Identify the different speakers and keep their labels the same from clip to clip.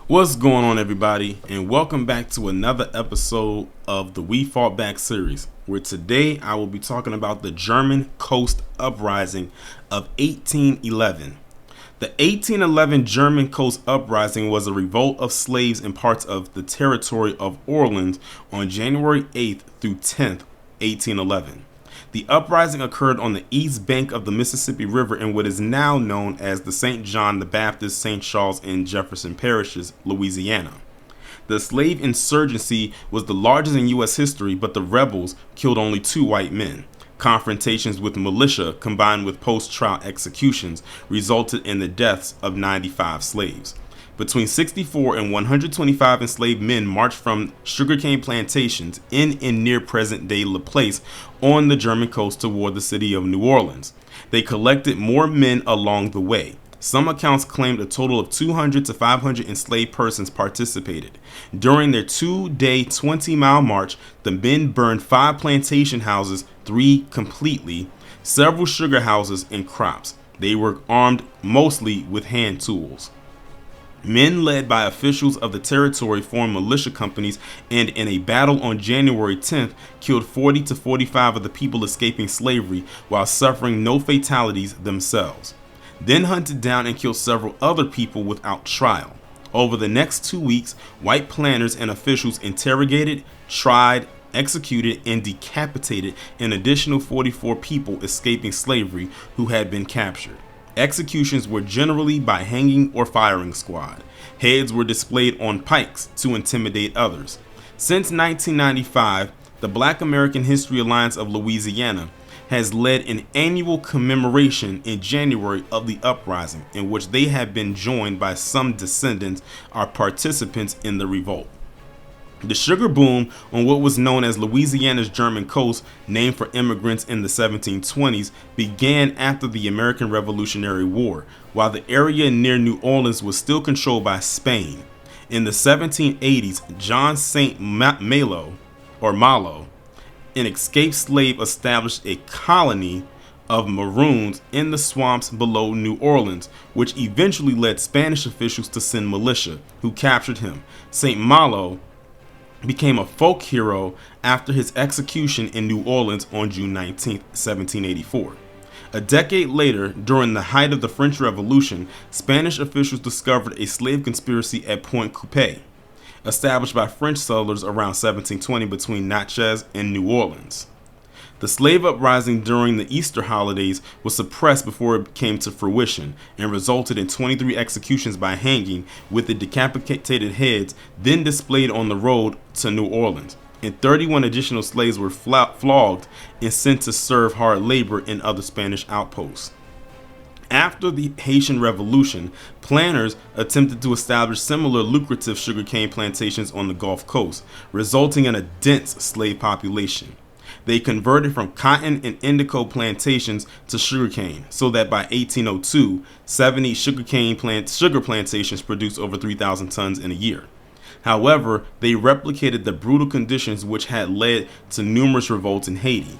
Speaker 1: What's going on, everybody, and welcome back to another episode of the We Fought Back series, where today I will be talking about the German Coast Uprising of 1811. The 1811 German Coast Uprising was a revolt of slaves in parts of the territory of Orleans on January 8th through 10th, 1811. The uprising occurred on the east bank of the Mississippi River in what is now known as the St. John the Baptist, St. Charles, and Jefferson parishes, Louisiana. The slave insurgency was the largest in U.S. history, but the rebels killed only 2 white men. Confrontations with militia combined with post-trial executions resulted in the deaths of 95 slaves. Between 64 and 125 enslaved men marched from sugarcane plantations in and near present-day Laplace on the German coast toward the city of New Orleans. They collected more men along the way. Some accounts claimed a total of 200 to 500 enslaved persons participated. During their 2-day, 20-mile march, the men burned 5 plantation houses, 3 completely, several sugar houses, and crops. They were armed mostly with hand tools. Men led by officials of the territory formed militia companies and in a battle on January 10th killed 40 to 45 of the people escaping slavery while suffering no fatalities themselves. Then hunted down and killed several other people without trial. Over the next 2 weeks, white planters and officials interrogated, tried, executed, and decapitated an additional 44 people escaping slavery who had been captured. Executions were generally by hanging or firing squad. Heads were displayed on pikes to intimidate others. Since 1995, the Black American History Alliance of Louisiana has led an annual commemoration in January of the uprising, in which they have been joined by some descendants or participants in the revolt. The sugar boom on what was known as Louisiana's German coast, named for immigrants in the 1720s, began after the American Revolutionary War, while the area near New Orleans was still controlled by Spain. In the 1780s, John St. Malo, an escaped slave, established a colony of Maroons in the swamps below New Orleans, which eventually led Spanish officials to send militia, who captured him. St. Malo became a folk hero after his execution in New Orleans on June 19, 1784. A decade later, during the height of the French Revolution, Spanish officials discovered a slave conspiracy at Point Coupe, established by French settlers around 1720 between Natchez and New Orleans. The slave uprising during the Easter holidays was suppressed before it came to fruition and resulted in 23 executions by hanging, with the decapitated heads then displayed on the road to New Orleans, and 31 additional slaves were flogged and sent to serve hard labor in other Spanish outposts. After the Haitian Revolution, planters attempted to establish similar lucrative sugarcane plantations on the Gulf Coast, resulting in a dense slave population. They converted from cotton and indigo plantations to sugarcane, so that by 1802, 70 sugar plantations produced over 3,000 tons in a year. However, they replicated the brutal conditions which had led to numerous revolts in Haiti.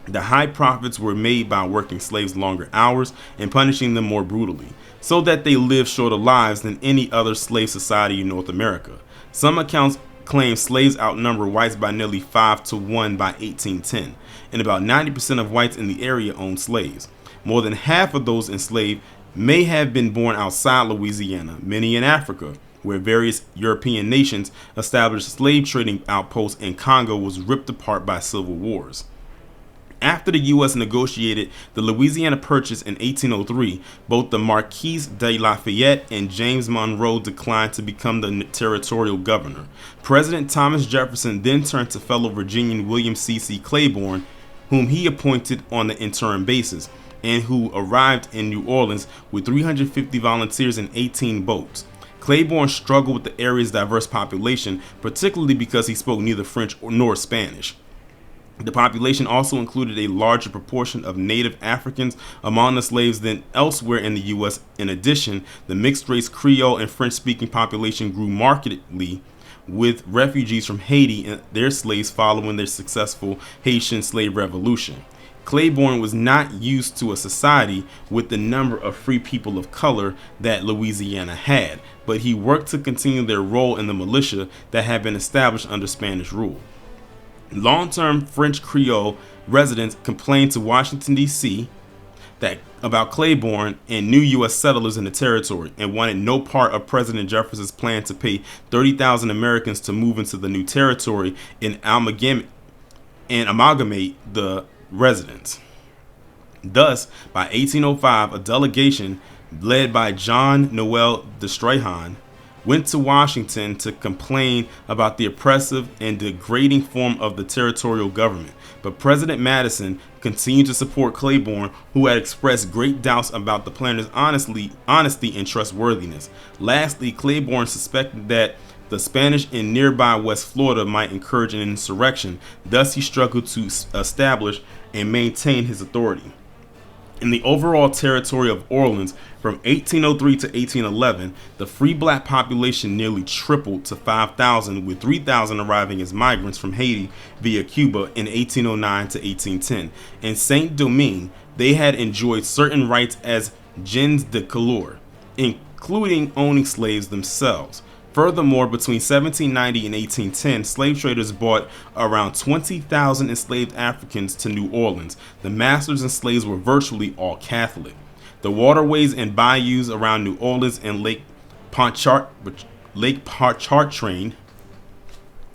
Speaker 1: The high profits were made by working slaves longer hours and punishing them more brutally, so that they lived shorter lives than any other slave society in North America. Some accounts claim slaves outnumber whites by nearly 5 to 1 by 1810, and about 90% of whites in the area owned slaves. More than half of those enslaved may have been born outside Louisiana, many in Africa, where various European nations established slave trading outposts, and Congo was ripped apart by civil wars. After the U.S. negotiated the Louisiana Purchase in 1803, both the Marquis de Lafayette and James Monroe declined to become the territorial governor. President Thomas Jefferson then turned to fellow Virginian William C.C. Claiborne, whom he appointed on the interim basis, and who arrived in New Orleans with 350 volunteers and 18 boats. Claiborne struggled with the area's diverse population, particularly because he spoke neither French nor Spanish. The population also included a larger proportion of native Africans among the slaves than elsewhere in the U.S. In addition, the mixed-race Creole and French-speaking population grew markedly, with refugees from Haiti and their slaves following their successful Haitian slave revolution. Claiborne was not used to a society with the number of free people of color that Louisiana had, but he worked to continue their role in the militia that had been established under Spanish rule. Long-term French Creole residents complained to Washington, D.C. about Claiborne and new U.S. settlers in the territory and wanted no part of President Jefferson's plan to pay 30,000 Americans to move into the new territory and amalgamate the residents. Thus, by 1805, a delegation led by John Noel de Strahan went to Washington to complain about the oppressive and degrading form of the territorial government. But President Madison continued to support Claiborne, who had expressed great doubts about the planners' honesty and trustworthiness. Lastly, Claiborne suspected that the Spanish in nearby West Florida might encourage an insurrection. Thus, he struggled to establish and maintain his authority. In the overall territory of Orleans, from 1803 to 1811, the free black population nearly tripled to 5,000, with 3,000 arriving as migrants from Haiti via Cuba in 1809 to 1810. In Saint-Domingue, they had enjoyed certain rights as gens de couleur, including owning slaves themselves. Furthermore, between 1790 and 1810, slave traders brought around 20,000 enslaved Africans to New Orleans. The masters and slaves were virtually all Catholic. The waterways and bayous around New Orleans and Lake Pontchartrain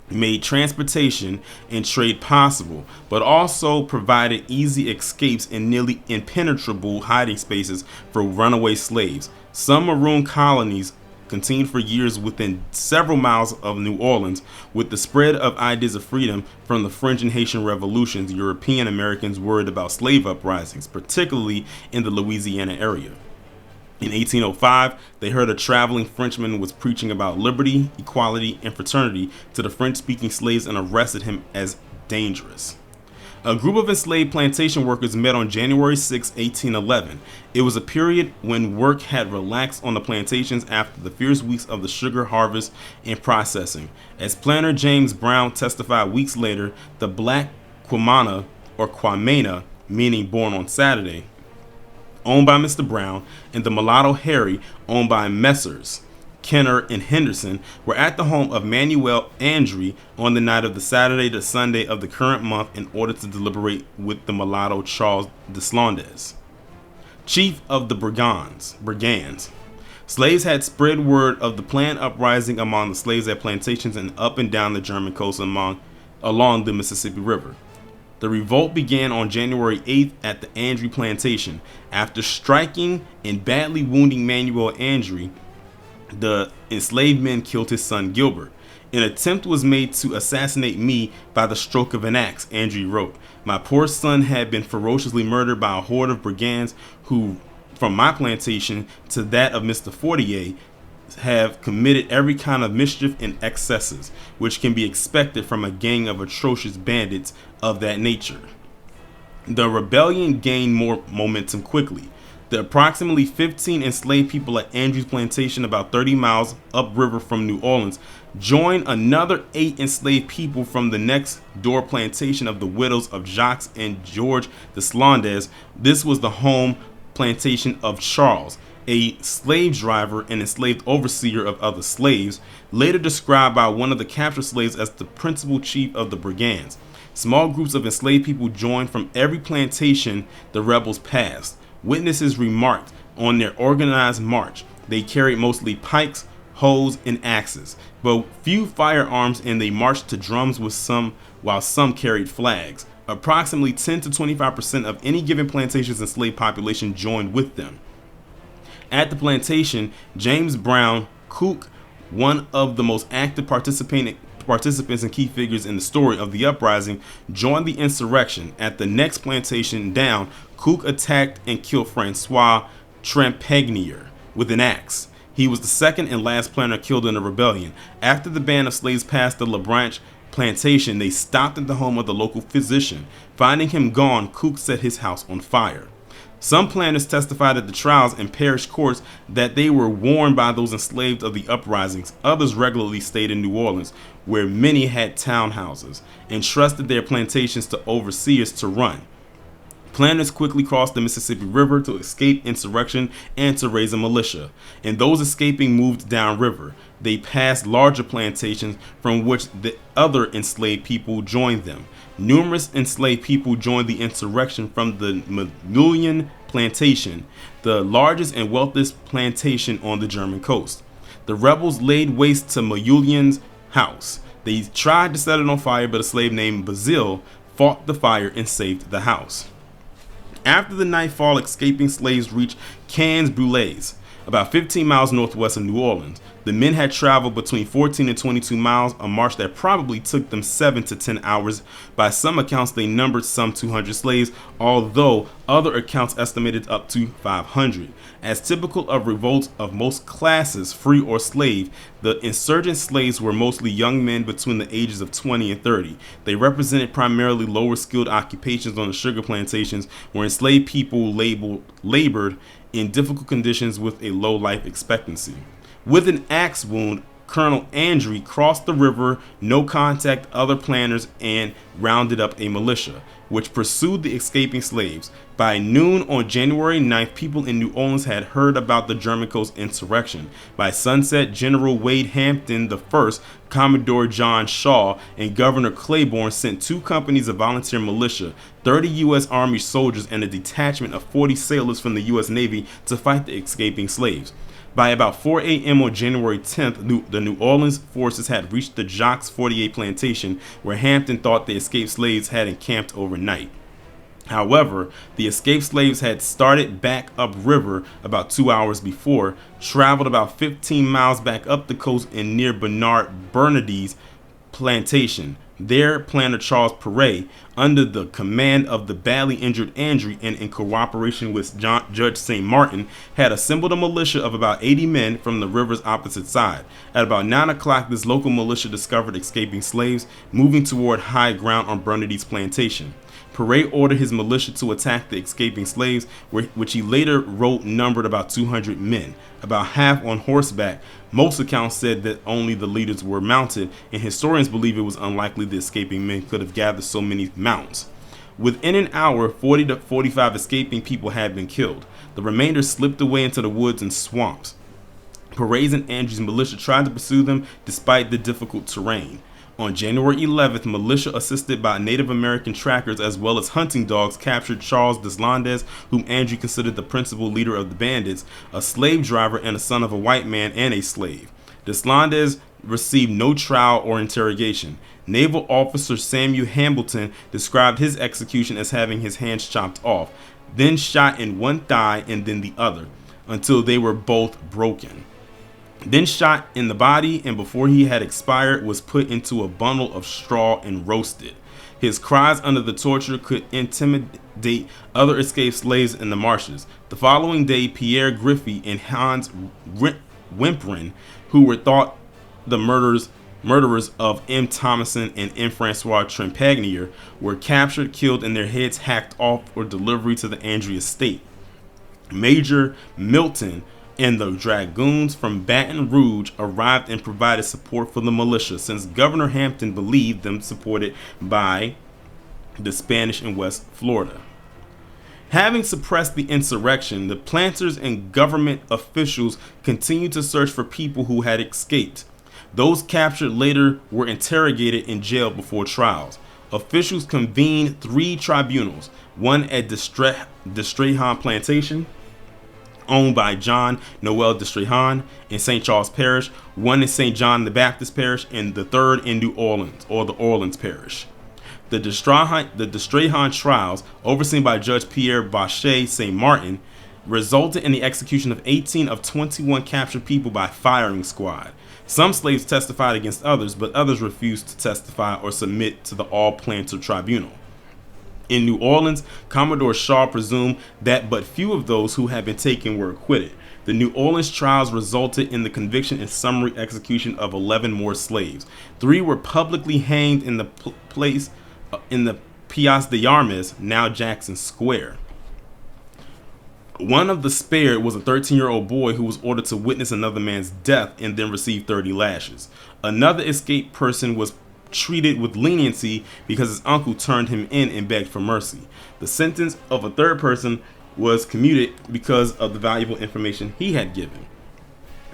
Speaker 1: made transportation and trade possible, but also provided easy escapes and nearly impenetrable hiding spaces for runaway slaves. Some maroon colonies continued for years within several miles of New Orleans. With the spread of ideas of freedom from the French and Haitian revolutions, European Americans worried about slave uprisings, particularly in the Louisiana area. In 1805, they heard a traveling Frenchman was preaching about liberty, equality, and fraternity to the French-speaking slaves and arrested him as dangerous. A group of enslaved plantation workers met on January 6, 1811. It was a period when work had relaxed on the plantations after the fierce weeks of the sugar harvest and processing. As planter James Brown testified weeks later, the black Quamana, or Quamena, meaning born on Saturday, owned by Mr. Brown, and the mulatto Harry, owned by Messrs. Kenner and Henderson, were at the home of Manuel Andre on the night of the Saturday to Sunday of the current month in order to deliberate with the mulatto Charles Deslandes, chief of the brigands. Slaves had spread word of the planned uprising among the slaves at plantations and up and down the German coast along the Mississippi River. The revolt began on January 8th at the Andre plantation. After striking and badly wounding Manuel Andre, the enslaved men killed his son Gilbert. An attempt was made to assassinate me by the stroke of an axe, Andre wrote. My poor son had been ferociously murdered by a horde of brigands who, from my plantation to that of Mr. Fortier, have committed every kind of mischief and excesses which can be expected from a gang of atrocious bandits of that nature. The rebellion gained more momentum quickly. The approximately 15 enslaved people at Andrew's plantation, about 30 miles upriver from New Orleans, joined another 8 enslaved people from the next door plantation of the widows of Jacques and George Deslandes. This was the home plantation of Charles, a slave driver and enslaved overseer of other slaves, later described by one of the captured slaves as the principal chief of the brigands. Small groups of enslaved people joined from every plantation the rebels passed. Witnesses remarked on their organized march, they carried mostly pikes, hoes, and axes, but few firearms, and they marched to drums while some carried flags. Approximately 10 to 25% of any given plantation's enslaved population joined with them. At the plantation, James Brown Cook, one of the most active participants and key figures in the story of the uprising, joined the insurrection. At the next plantation down, Cook attacked and killed Francois Trampagnier with an axe. He was the second and last planter killed in the rebellion. After the band of slaves passed the LeBranche plantation, they stopped at the home of the local physician. Finding him gone, Cook set his house on fire. Some planters testified at the trials and parish courts that they were warned by those enslaved of the uprisings. Others regularly stayed in New Orleans, where many had townhouses, and trusted their plantations to overseers to run. Planters quickly crossed the Mississippi River to escape insurrection and to raise a militia, and those escaping moved downriver. They passed larger plantations from which the other enslaved people joined them. Numerous enslaved people joined the insurrection from the Mullion Plantation, the largest and wealthiest plantation on the German coast. The rebels laid waste to Mullion's house. They tried to set it on fire, but a slave named Bazil fought the fire and saved the house. After the nightfall, escaping slaves reached Cannes Brules, about 15 miles northwest of New Orleans. The men had traveled between 14 and 22 miles, a march that probably took them 7 to 10 hours. By some accounts, they numbered some 200 slaves, although other accounts estimated up to 500. As typical of revolts of most classes, free or slave, the insurgent slaves were mostly young men between the ages of 20 and 30. They represented primarily lower skilled occupations on the sugar plantations, where enslaved people labored in difficult conditions with a low life expectancy. With an axe wound, Colonel Andre crossed the river, no contact other planters, and rounded up a militia, which pursued the escaping slaves. By noon on January 9th, people in New Orleans had heard about the German Coast insurrection. By sunset, General Wade Hampton I, Commodore John Shaw, and Governor Claiborne sent 2 companies of volunteer militia, 30 U.S. Army soldiers, and a detachment of 40 sailors from the U.S. Navy to fight the escaping slaves. By about 4 a.m. on January 10th, the New Orleans forces had reached the Jacques 48 plantation, where Hampton thought the escaped slaves had encamped overnight. However, the escaped slaves had started back upriver about 2 hours before, traveled about 15 miles back up the coast and near Bernard Bernardi's plantation. There, planter Charles Perret, under the command of the badly injured Andre and in cooperation with Judge St. Martin, had assembled a militia of about 80 men from the river's opposite side. At about 9 o'clock, this local militia discovered escaping slaves moving toward high ground on Bernardi's plantation. Perret ordered his militia to attack the escaping slaves, which he later wrote numbered about 200 men, about half on horseback. Most accounts said that only the leaders were mounted, and historians believe it was unlikely the escaping men could have gathered so many mounts. Within an hour, 40 to 45 escaping people had been killed. The remainder slipped away into the woods and swamps. Perret's and Andre's militia tried to pursue them despite the difficult terrain. On January 11th, militia assisted by Native American trackers as well as hunting dogs captured Charles Deslandes, whom Andre considered the principal leader of the bandits, a slave driver and a son of a white man and a slave. Deslandes received no trial or interrogation. Naval officer Samuel Hambleton described his execution as having his hands chopped off, then shot in one thigh and then the other, until they were both broken. Then shot in the body, and before he had expired was put into a bundle of straw and roasted. His cries under the torture could intimidate other escaped slaves in the marshes. The following day, Pierre Griffey and Hans Wimperin, who were thought the murderers of M. Thomason and M. Francois Trempagnier, were captured, killed, and their heads hacked off for delivery to the Andre estate. Major Milton and the dragoons from Baton Rouge arrived and provided support for the militia, since Governor Hampton believed them supported by the Spanish in West Florida. Having suppressed the insurrection, the planters and government officials continued to search for people who had escaped. Those captured later were interrogated in jail before trials. Officials convened 3 tribunals, one at Destrehan Plantation, owned by John Noel Destrehan in St. Charles Parish, one in St. John the Baptist Parish, and the third in New Orleans, or the Orleans Parish. The Destrehan trials, overseen by Judge Pierre Bachet St. Martin, resulted in the execution of 18 of 21 captured people by firing squad. Some slaves testified against others, but others refused to testify or submit to the all-planter tribunal. In New Orleans, Commodore Shaw presumed that but few of those who had been taken were acquitted. The New Orleans trials resulted in the conviction and summary execution of 11 more slaves. 3 were publicly hanged in the place in the Place de Armes, now Jackson Square. One of the spared was a 13-year-old boy who was ordered to witness another man's death and then received 30 lashes. Another escaped person was treated with leniency because his uncle turned him in and begged for mercy. The sentence of a third person was commuted because of the valuable information he had given.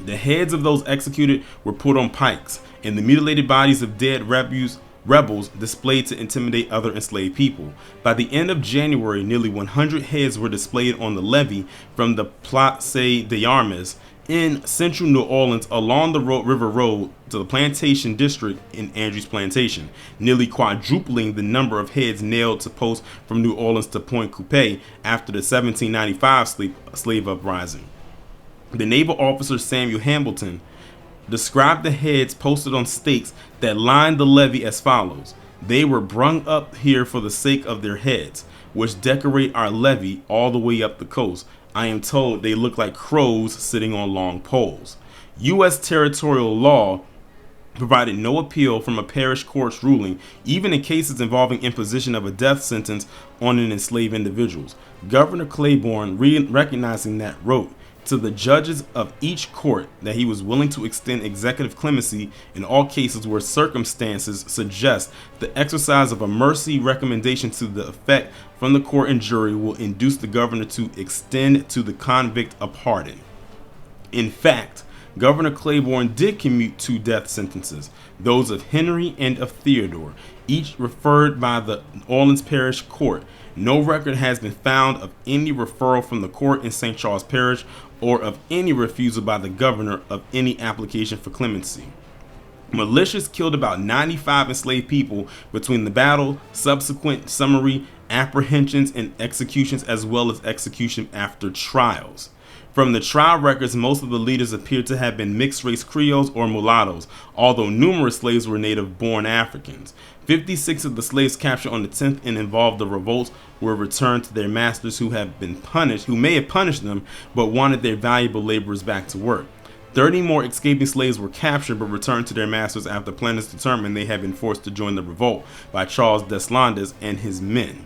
Speaker 1: The heads of those executed were put on pikes, and the mutilated bodies of dead rebels displayed to intimidate other enslaved people. By the end of January, nearly 100 heads were displayed on the levee from the Place d'Armes in central New Orleans along the River Road to the Plantation District in Andrews Plantation, nearly quadrupling the number of heads nailed to posts from New Orleans to Point Coupe after the 1795 slave uprising. The naval officer Samuel Hamilton described the heads posted on stakes that lined the levee as follows: "They were brung up here for the sake of their heads, which decorate our levee all the way up the coast. I am told they look like crows sitting on long poles." U.S. territorial law provided no appeal from a parish court's ruling, even in cases involving imposition of a death sentence on an enslaved individuals. Governor Claiborne, recognizing that, wrote to the judges of each court that he was willing to extend executive clemency in all cases where circumstances suggest the exercise of a mercy recommendation to the effect from the court and jury will induce the governor to extend to the convict a pardon. In fact, Governor Claiborne did commute 2 death sentences, those of Henry and of Theodore, each referred by the Orleans Parish Court. No record has been found of any referral from the court in St. Charles Parish or of any refusal by the governor of any application for clemency. Militias killed about 95 enslaved people between the battle, subsequent summary apprehensions, and executions, as well as execution after trials. From the trial records, most of the leaders appear to have been mixed-race Creoles or mulattoes, although numerous slaves were native-born Africans. 56 of the slaves captured on the 10th and involved the revolts were returned to their masters who may have punished them, but wanted their valuable laborers back to work. 30 more escaping slaves were captured but returned to their masters after planters determined they had been forced to join the revolt by Charles Deslandes and his men.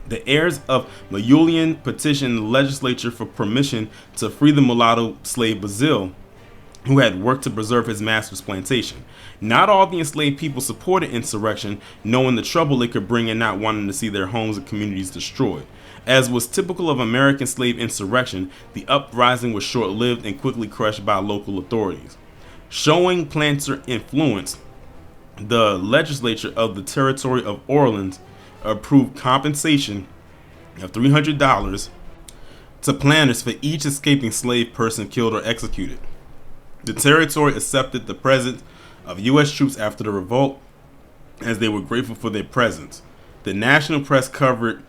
Speaker 1: The heirs of Maullion petitioned the legislature for permission to free the mulatto slave Bazil, who had worked to preserve his master's plantation. Not all the enslaved people supported insurrection, knowing the trouble it could bring and not wanting to see their homes and communities destroyed. As was typical of American slave insurrection, the uprising was short-lived and quickly crushed by local authorities. Showing planter influence, the legislature of the territory of Orleans approved compensation of $300 to planters for each escaping slave person killed or executed. The territory accepted the presence of U.S. troops after the revolt, as they were grateful for their presence. The national press covered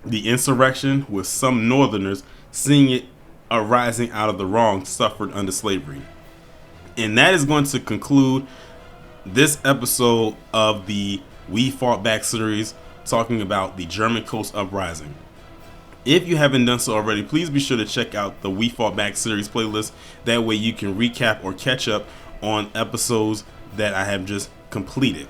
Speaker 1: the insurrection, with some Northerners seeing it arising out of the wrongs suffered under slavery. And that is going to conclude this episode of the We Fought Back series, talking about the German Coast Uprising. If you haven't done so already, please be sure to check out the We Fought Back series playlist. That way you can recap or catch up on episodes that I have just completed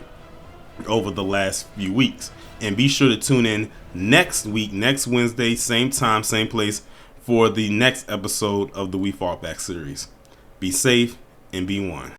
Speaker 1: over the last few weeks. And be sure to tune in next week, next Wednesday, same time, same place, for the next episode of the We Fought Back series. Be safe and be one.